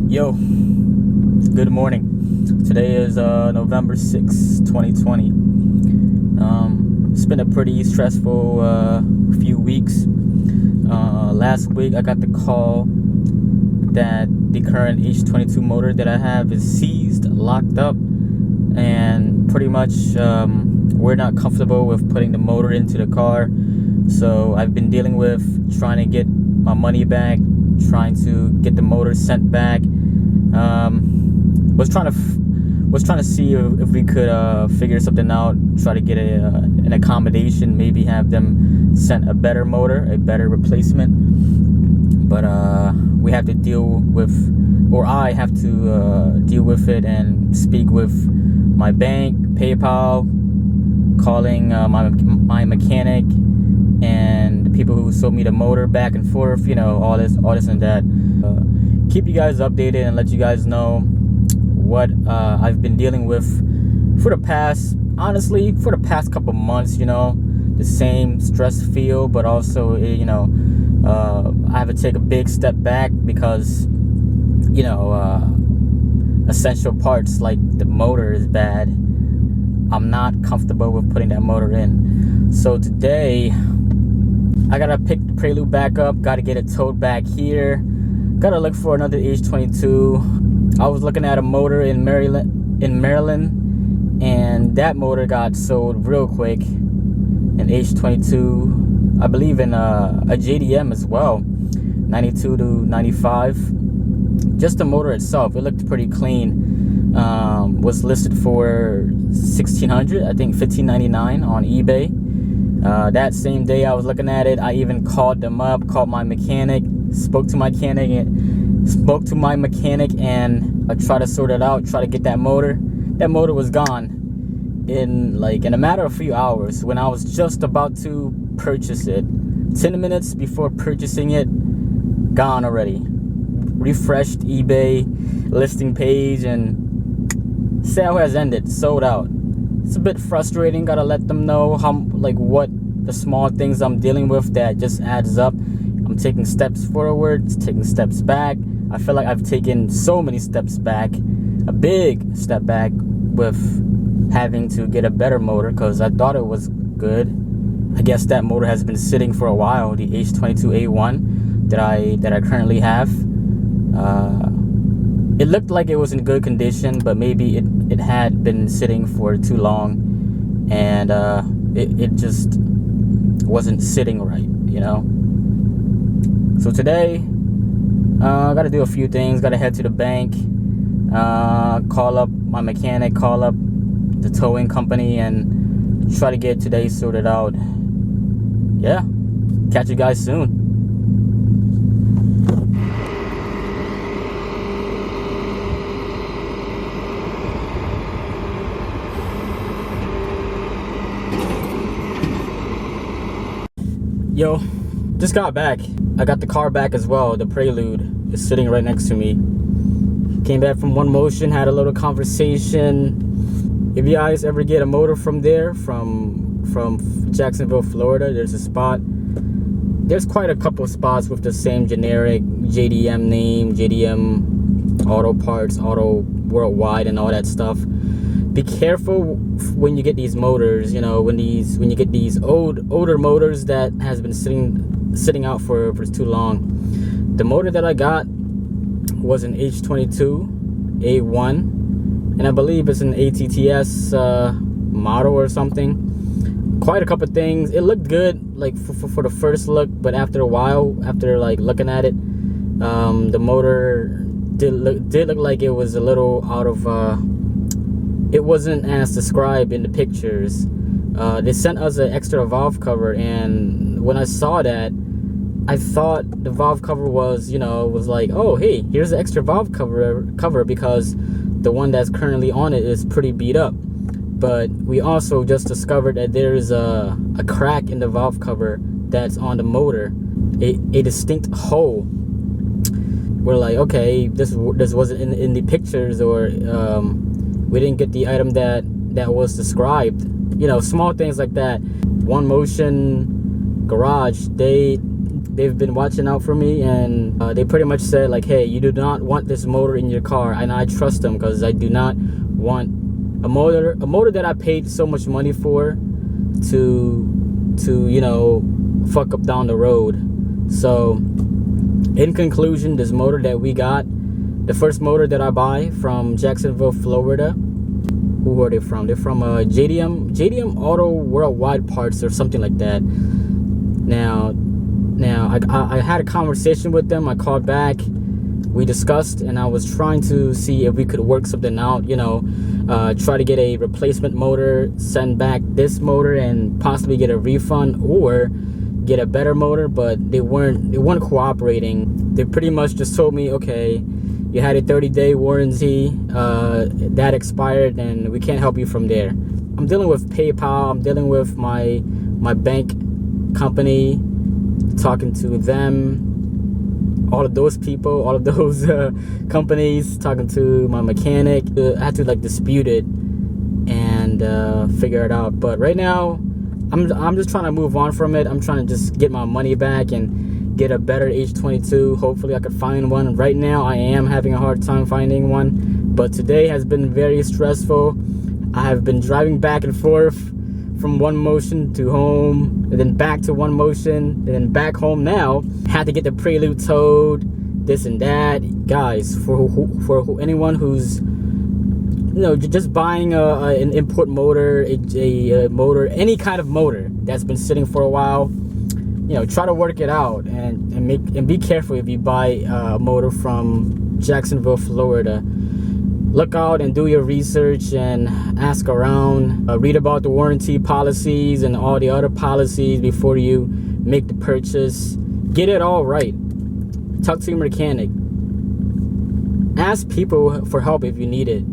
Yo, good morning. Today is November 6th, 2020. It's been a pretty stressful few weeks. Last week I got the call that the current H22 motor that I have is seized, locked up, and pretty much we're not comfortable with putting the motor into the car. So I've been dealing with trying to get my money back, trying to get the motor sent back. Was trying to see if we could figure something out, try to get an accommodation, maybe have them send a better motor, a better replacement. But we have to deal with, or I have to deal with it and speak with my bank, PayPal, calling my mechanic and the people who sold me the motor, back and forth, all this and that. Keep you guys updated and let you guys know what I've been dealing with for the past couple months. The same stress feel, but also I have to take a big step back because essential parts like the motor is bad. I'm not comfortable with putting that motor in. So today I gotta pick the Prelude back up, gotta get it towed back here, gotta look for another H22. I was looking at a motor in Maryland, and that motor got sold real quick. An H22, I believe in a JDM as well, 92 to 95. Just the motor itself, it looked pretty clean. Was listed for $1,600, I think $1,599 on eBay. That same day I was looking at it, I even called them up, called my mechanic, spoke to my mechanic, and I tried to sort it out, try to get that motor. That motor was gone in a matter of a few hours. When I was just about to purchase it, 10 minutes before purchasing it, gone already. Refreshed eBay listing page and sale has ended, sold out. It's a bit frustrating. Gotta let them know what the small things I'm dealing with that just adds up. I'm taking steps forward, taking steps back. I feel like I've taken so many steps back, a big step back with having to get a better motor because I thought it was good. I guess that motor has been sitting for a while, the H22A1 that I currently have. It looked like it was in good condition, but maybe it had been sitting for too long, and it just wasn't sitting right, So today, I gotta do a few things. Gotta head to the bank, call up my mechanic, call up the towing company, and try to get today sorted out. Yeah, catch you guys soon. Yo, just got back. I got the car back as well. The Prelude is sitting right next to me. Came back from One Motion, had a little conversation. If you guys ever get a motor from there, from Jacksonville, Florida, there's a spot. There's quite a couple spots with the same generic JDM name, JDM Auto Parts, Auto Worldwide, and all that stuff. Be careful when you get these motors. When you get these older motors that has been sitting out for too long. The motor that I got was an H22 A1, and I believe it's an ATTS model or something. Quite a couple things. It looked good for the first look, but after a while, after looking at it, the motor did look like it was a little out of. It wasn't as described in the pictures. They sent us an extra valve cover, and when I saw that, I thought the valve cover was like, oh hey, here's the extra valve cover because the one that's currently on it is pretty beat up. But we also just discovered that there's a crack in the valve cover that's on the motor, a distinct hole. We're like, okay, this wasn't in the pictures, or we didn't get the item that was described. Small things like that. One Motion Garage, they they've been watching out for me, and they pretty much said like, hey, you do not want this motor in your car, and I trust them because I do not want a motor that I paid so much money for to you know, fuck up down the road. So in conclusion, this motor that we got, the first motor that I buy from Jacksonville, Florida. Who are they from? They're from JDM Auto Worldwide Parts or something like that. Now I had a conversation with them. I called back, we discussed, and I was trying to see if we could work something out, you know, try to get a replacement motor, send back this motor and possibly get a refund or get a better motor, but they weren't cooperating. They pretty much just told me, okay, you had a 30-day warranty that expired and we can't help you from there. I'm dealing with PayPal, I'm dealing with my bank company, talking to them, all of those people, all of those companies, talking to my mechanic. I had to like dispute it and figure it out. But right now I'm just trying to move on from it. I'm trying to just get my money back and get a better H22. Hopefully I could find one. Right now I am having a hard time finding one, but today has been very stressful. I have been driving back and forth from one motion to home, and then back to one motion, and then back home now. Had to get the Prelude towed, this and that. Guys, for anyone who's, you know, just buying an import motor, a motor, any kind of motor that's been sitting for a while, you know, try to work it out and be careful if you buy a motor from Jacksonville, Florida. Look out and do your research and ask around. Read about the warranty policies and all the other policies before you make the purchase. Get it all right. Talk to your mechanic. Ask people for help if you need it.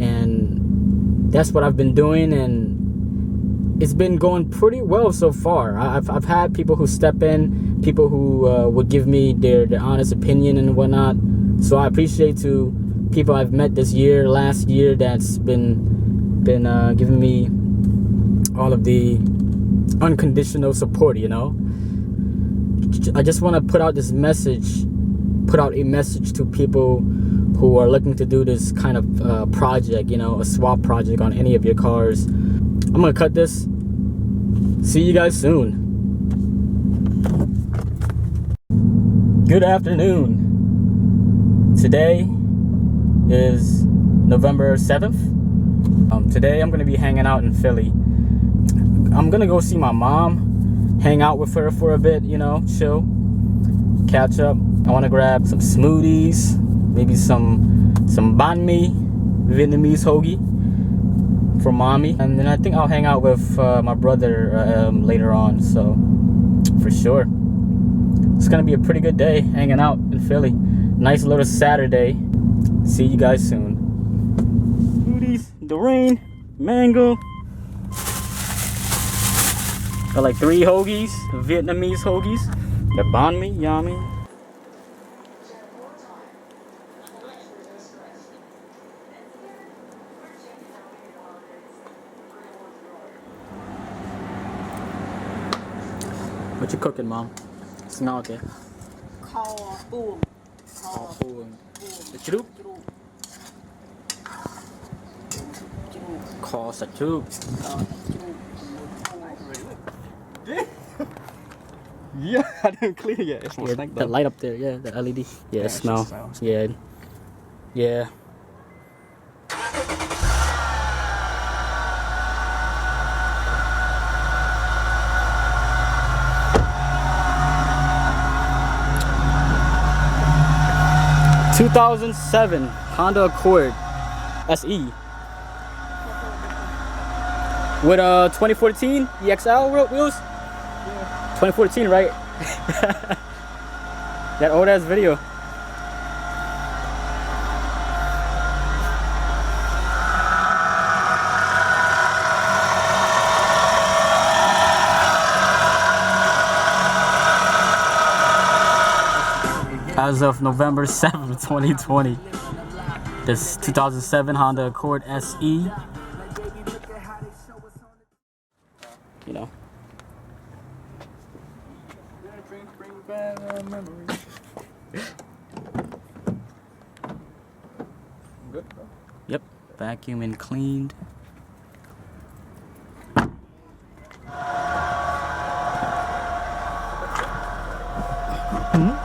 And that's what I've been doing, and it's been going pretty well so far. I've had people who step in, people who would give me their honest opinion and whatnot. So I appreciate to people I've met this year, last year, that's been giving me all of the unconditional support, you know. I just want to put out a message to people who are looking to do this kind of project, you know, a swap project on any of your cars. I'm gonna cut this. See you guys soon. Good afternoon. Today is November 7th. Today I'm gonna be hanging out in Philly. I'm gonna go see my mom, hang out with her for a bit, you know, chill, catch up. I want to grab some smoothies, maybe some banh mi, Vietnamese hoagie from mommy, and then I think I'll hang out with my brother later on. So for sure, it's gonna be a pretty good day hanging out in Philly. Nice little Saturday. See you guys soon. Smoothies, the rain, mango. Got like 3 hoagies, Vietnamese hoagies. The banh mi, yummy. What you cooking, Mom? Smell okay. Kho buông. The churu? Kho sạch churu. Yeah, I didn't clear yet. It smells like The light up there, yeah, the LED. Yeah, it smell. smells. Yeah. Yeah. ...2007 Honda Accord SE with 2014 EXL wheels. 2014, right? That old ass video. As of November 7th, 2020, this 2007 Honda Accord SE. You know. Yep, vacuum and cleaned. Hmm?